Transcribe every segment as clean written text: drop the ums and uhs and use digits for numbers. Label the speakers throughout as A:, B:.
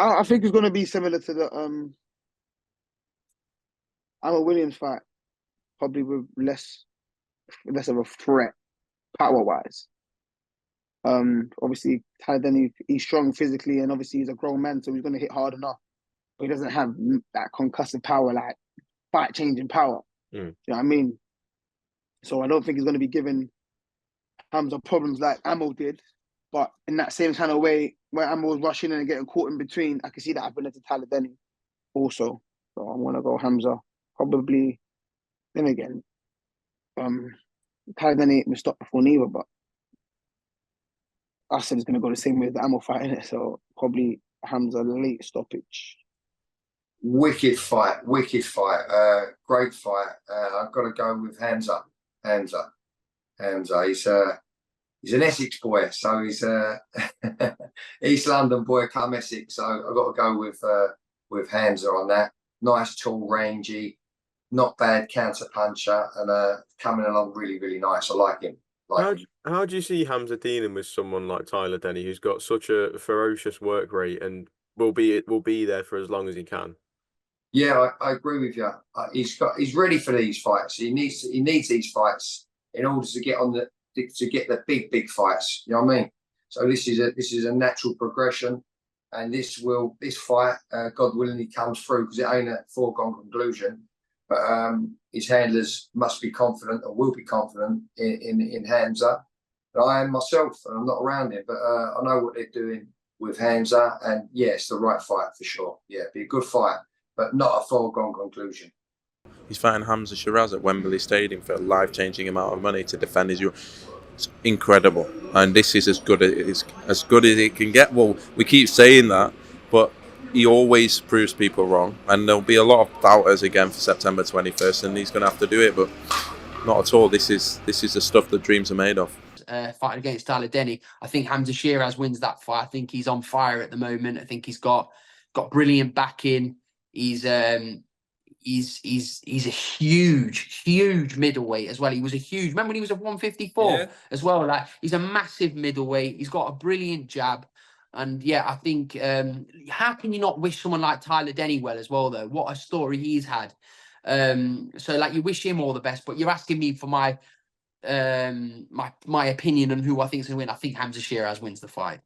A: I think it's going to be similar to the Amber Williams fight, probably with less of a threat power wise. Obviously Tyler Denny, he's strong physically, and obviously he's a grown man, so he's going to hit hard enough. But he doesn't have that concussive power, like fight changing power. You know what I mean? So I don't think he's going to be giving Hamzah problems like Ammo did. But in that same kind of way, where Ammo was rushing in and getting caught in between, I can see that happening to Tyler Denny also. So I want to go Hamzah. Probably, then again, Tyler Denny ain't been stopped before neither, but I said it's going to go the same way as the Ammo fight, innit? So probably Hamzah late stoppage.
B: Wicked fight. Great fight. I've got to go with Hamzah. He's an Essex boy, so he's East London boy come Essex. So I've got to go with Hamzah on that. Nice, tall, rangy, not bad counter puncher, and coming along really, really nice. I like him.
C: How do you see Hamzah dealing with someone like Tyler Denny, who's got such a ferocious work rate and will be there for as long as he can?
B: Yeah, I agree with you. He's ready for these fights. He needs these fights in order to get the big fights. You know what I mean? So this is a natural progression, and this fight, God willing, he comes through, because it ain't a foregone conclusion. But his handlers must be confident and will be confident in Hamzah. But I am myself, and I'm not around him, but I know what they're doing with Hamzah, and yeah, it's the right fight for sure. Yeah, it'd be a good fight, but not a foregone conclusion.
D: He's fighting Hamzah Sheeraz at Wembley Stadium for a life-changing amount of money to defend his. It's incredible, and this is as good as it can get. Well, we keep saying that, but he always proves people wrong, and there'll be a lot of doubters again for September 21st, and he's going to have to do it, but not at all. This is the stuff that dreams are made of.
E: Fighting against Tyler Denny, I think Hamzah Sheeraz wins that fight. I think he's on fire at the moment. I think he's got brilliant backing. He's a huge middleweight as well. He was a huge. Remember when he was at 154 as well? Like, he's a massive middleweight. He's got a brilliant jab, and yeah, I think how can you not wish someone like Tyler Denny well as well? Though, what a story he's had. So like, you wish him all the best, but you're asking me for my opinion on who I think is going to win. I think Hamzah Sheeraz wins the fight.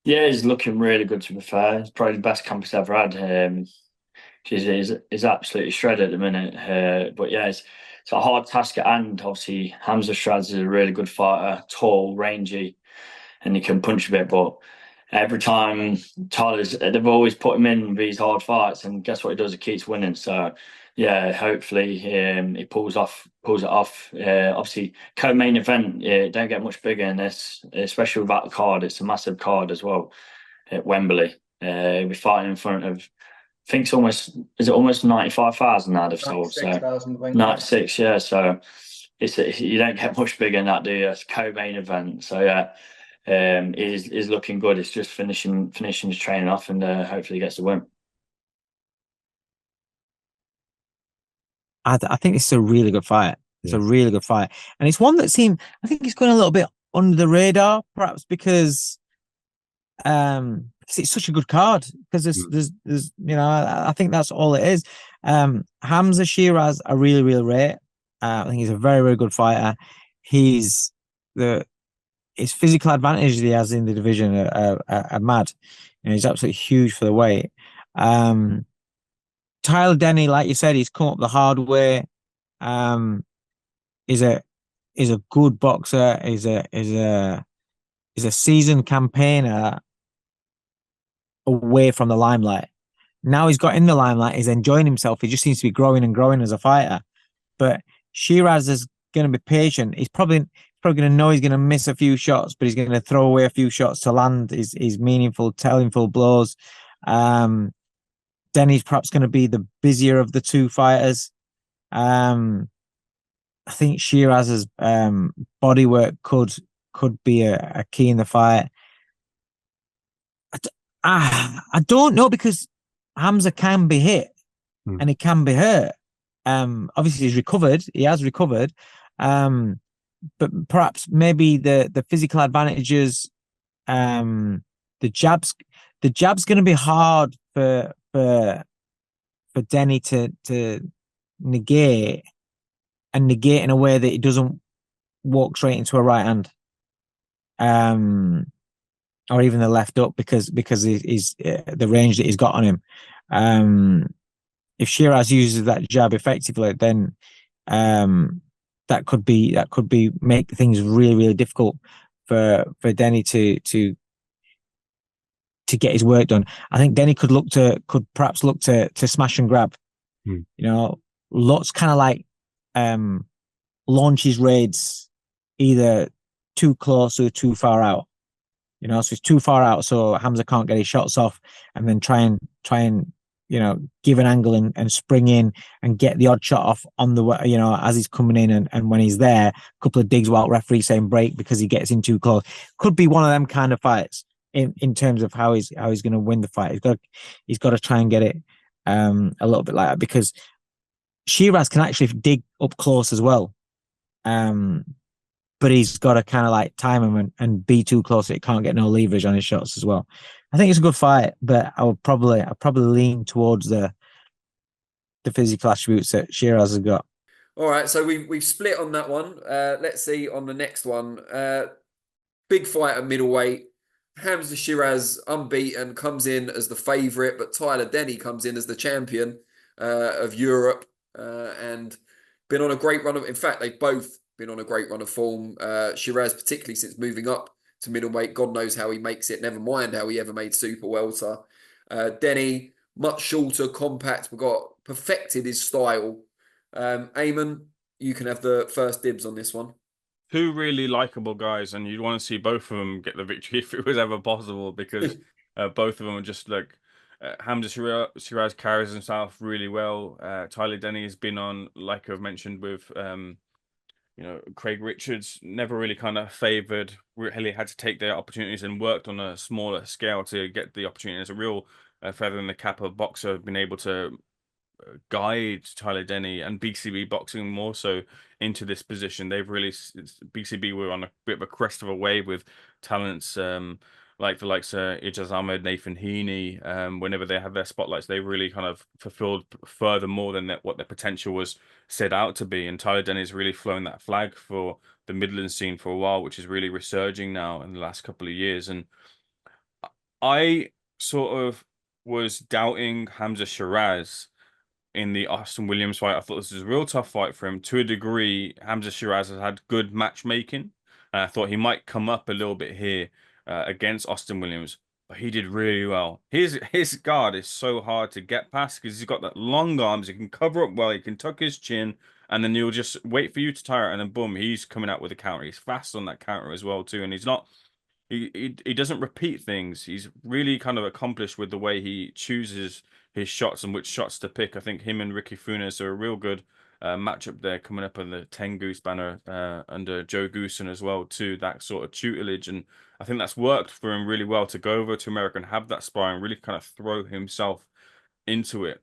F: Yeah, he's looking really good, to be fair. It's probably the best camp he's ever had. He's absolutely shredded at the minute. But yeah, it's a hard task at hand. Obviously, Hamzah Sheeraz is a really good fighter, tall, rangy, and he can punch a bit. But every time they've always put him in these hard fights, and guess what he does? He keeps winning. So yeah, hopefully he pulls it off. Obviously, co-main event, don't get much bigger in this, especially without the card. It's a massive card as well at Wembley. We're fighting in front of, I think it's almost 95,000 now they've sold. 96, yeah. So you don't get much bigger than that, do you? It's a co-main event. So yeah, is looking good. It's just finishing his training off, and hopefully he gets the win.
G: I think it's a really good fight. It's a really good fight, and it's one that I think it's going a little bit under the radar, perhaps because it's such a good card. Because there's I think that's all it is. Hamzah Sheeraz, I really rate. I think he's a very, very good fighter. His physical advantage he has in the division are mad. He's absolutely huge for the weight. Tyler Denny, like you said, he's come up the hard way. Is a good boxer. Is a seasoned campaigner away from the limelight. Now he's got in the limelight. He's enjoying himself. He just seems to be growing and growing as a fighter. But Sheeraz is going to be patient. He's probably going to know he's going to miss a few shots, but he's going to throw away a few shots to land his meaningful, tellingful blows. Denny's perhaps going to be the busier of the two fighters. I think Sheeraz's bodywork could be a key in the fight. I don't know, because Hamzah can be hit and he can be hurt. Obviously he's recovered. He has recovered. But perhaps maybe the physical advantages, the jabs the jab's going to be hard for Denny to negate, and negate in a way that he doesn't walk straight into a right hand, or even the left up, because he's the range that he's got on him. If Sheeraz uses that jab effectively, then that could be make things really, really difficult for Denny to get his work done. I think Denny could perhaps look to smash and grab. You know, lots kind of like launch his raids either too close or too far out. You know, so it's too far out, so Hamzah can't get his shots off, and then try and you know, give an angle and spring in and get the odd shot off on the way, you know, as he's coming in, and when he's there, a couple of digs while referee saying break because he gets in too close. Could be one of them kind of fights in terms of how he's going to win the fight. He's got to try and get it a little bit like that, because Sheeraz can actually dig up close as well. But he's got to kind of like time him and be too close so he can't get no leverage on his shots as well. I think it's a good fight, but I'd probably lean towards the physical attributes that Sheeraz has got.
H: All right, so we've split on that one. Let's see on the next one. Big fight at middleweight. Hamzah Sheeraz, unbeaten, comes in as the favourite, but Tyler Denny comes in as the champion of Europe, and been on a great run of. In fact, they've both been on a great run of form. Sheeraz, particularly since moving up to middleweight, God knows how he makes it. Never mind how he ever made super welter. Denny, much shorter, compact, perfected his style. Eamon, you can have the first dibs on this one.
I: Two really likable guys, and you'd want to see both of them get the victory if it was ever possible, because both of them are just like Hamzah Sheeraz carries himself really well. Tyler Denny has been on, like I've mentioned, with you know, Craig Richards, never really kind of favoured, really had to take their opportunities and worked on a smaller scale to get the opportunity. As a real feather in the cap of boxer, been able to guide Tyler Denny and BCB boxing more so into this position. They've really, BCB were on a bit of a crest of a wave with talents like the likes of Ijaz Ahmed, Nathan Heaney. Whenever they had their spotlights, they really kind of fulfilled further more than what their potential was set out to be. And Tyler Denny's really flown that flag for the Midlands scene for a while, which is really resurging now in the last couple of years. And I sort of was doubting Hamzah Sheeraz in the Austin Williams fight. I thought this was a real tough fight for him. To a degree, Hamzah Sheeraz has had good matchmaking. I thought he might come up a little bit here against Austin Williams, but he did really well. His guard is so hard to get past because he's got that long arms. He can cover up well. He can tuck his chin, and then he'll just wait for you to tire it, and then boom, he's coming out with a counter. He's fast on that counter as well too, and he's not. He doesn't repeat things. He's really kind of accomplished with the way he chooses his shots and which shots to pick. I think him and Ricky Funes are a real good matchup there, coming up on the 10 Goose banner under Joe Goosen as well too. That sort of tutelage, and I think that's worked for him really well to go over to America and have that sparring, really kind of throw himself into it.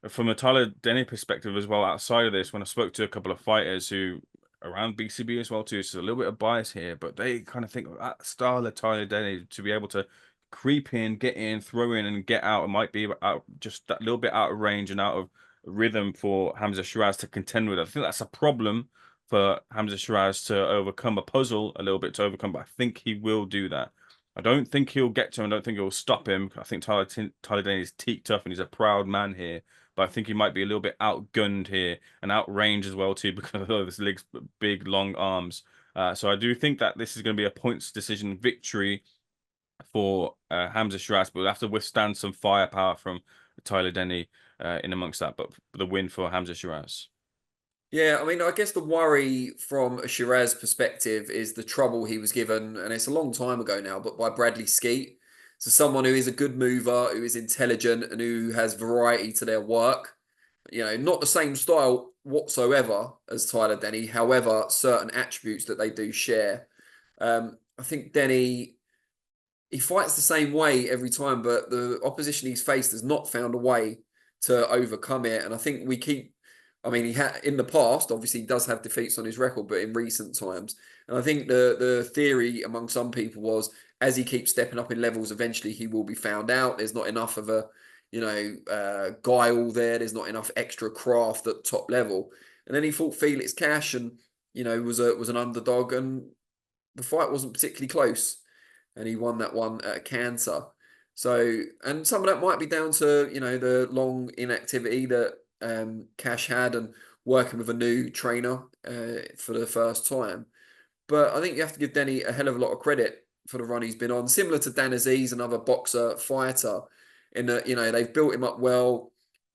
I: From a Tyler Denny perspective as well, outside of this, when I spoke to a couple of fighters who around BCB as well too, so a little bit of bias here, but they kind of think of that style of Tyler Denny to be able to creep in, get in, throw in, and get out. It might be out just that little bit out of range and out of rhythm for Hamzah Sheeraz to contend with. I think that's a problem for Hamzah Sheeraz to overcome, a puzzle a little bit to overcome, but I think he will do that. I don't think he'll get to him. I don't think he'll stop him. I think Tyler Denny is teak tough and he's a proud man here. But I think he might be a little bit outgunned here and outrange as well too, because of his legs, big, long arms. So I do think that this is going to be a points decision victory for Hamzah Sheeraz, but we'll have to withstand some firepower from Tyler Denny in amongst that. But the win for Hamzah Sheeraz.
H: Yeah, I mean, I guess the worry from a Sheeraz perspective is the trouble he was given, and it's a long time ago now, but by Bradley Skeet. So someone who is a good mover, who is intelligent, and who has variety to their work. You know, not the same style whatsoever as Tyler Denny. However, certain attributes that they do share. I think Denny, he fights the same way every time, but the opposition he's faced has not found a way to overcome it. And I think we keep, I mean, he had in the past, obviously he does have defeats on his record, but in recent times. And I think the theory among some people was as he keeps stepping up in levels, eventually he will be found out. There's not enough of a, guile there. There's not enough extra craft at top level. And then he fought Felix Cash and, was an underdog, and the fight wasn't particularly close. And he won that one at a canter. So, and some of that might be down to, the long inactivity that Cash had and working with a new trainer for the first time. But I think you have to give Denny a hell of a lot of credit for the run he's been on. Similar to Dan Aziz, another boxer fighter, in that, they've built him up well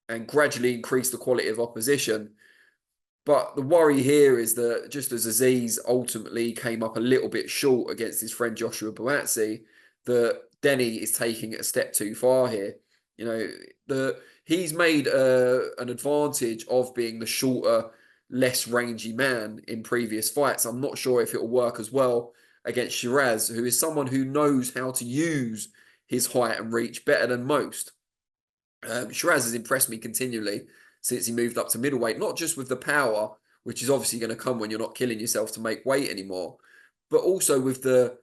H: and gradually increased the quality of opposition. But the worry here is that just as Aziz ultimately came up a little bit short against his friend Joshua Buatsi, that Denny is taking it a step too far here. He's made an advantage of being the shorter, less rangy man in previous fights. I'm not sure if it'll work as well against Sheeraz, who is someone who knows how to use his height and reach better than most. Sheeraz has impressed me continually since he moved up to middleweight, not just with the power, which is obviously going to come when you're not killing yourself to make weight anymore, but also with the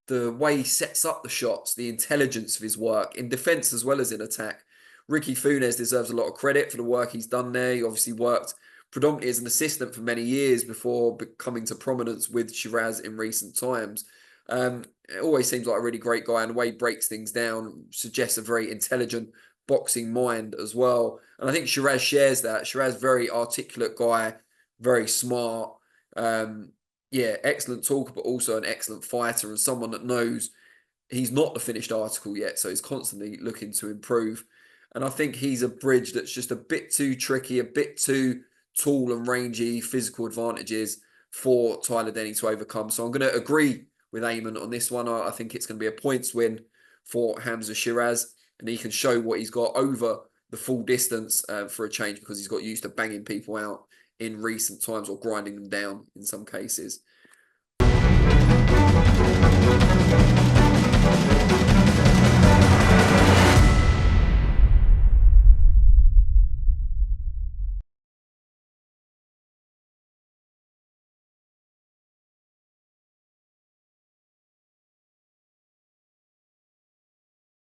H: way he sets up the shots, the intelligence of his work in defense as well as in attack. Ricky Funes deserves a lot of credit for the work he's done there. He obviously worked predominantly as an assistant for many years before coming to prominence with Sheeraz in recent times. It always seems like a really great guy, and the way he breaks things down suggests a very intelligent boxing mind as well. And I think Sheeraz shares that. Sheeraz, very articulate guy, very smart. Excellent talker, but also an excellent fighter and someone that knows he's not the finished article yet. So he's constantly looking to improve. And I think he's a bridge that's just a bit too tricky, a bit too tall and rangy, physical advantages for Tyler Denny to overcome. So I'm going to agree with Eamon on this one. I think it's going to be a points win for Hamzah Sheeraz, and he can show what he's got over the full distance for a change, because he's got used to banging people out in recent times or grinding them down in some cases.